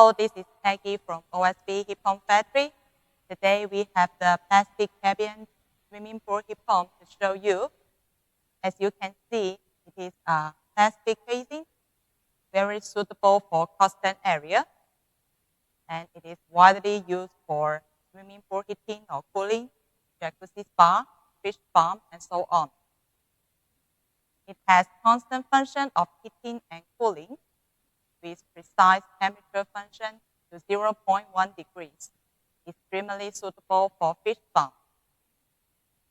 Hello, this is Peggy from OSB Heat Pump Factory. Today we have the plastic cabin swimming pool heat pump to show you. As you can see, it is a plastic casing, very suitable for coastal area, and it is widely used for swimming pool heating or cooling, jacuzzi spa, fish farm, and so on. It has constant function of heating and cooling with precise temperature function to 0.1 degrees. Extremely suitable for fish farm.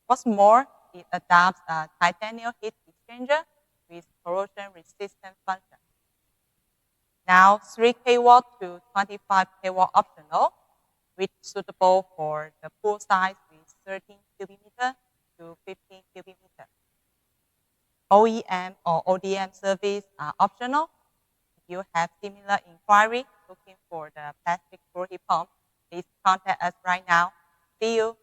What's more, it adopts a titanium heat exchanger with corrosion resistant function. Now 3 kW to 25 kW optional, which is suitable for the pool size with 13 cubic meter to 15 cubic meter. OEM or ODM service are optional. If you have similar inquiry looking for the plastic pool heat pump, please contact us right now. See you.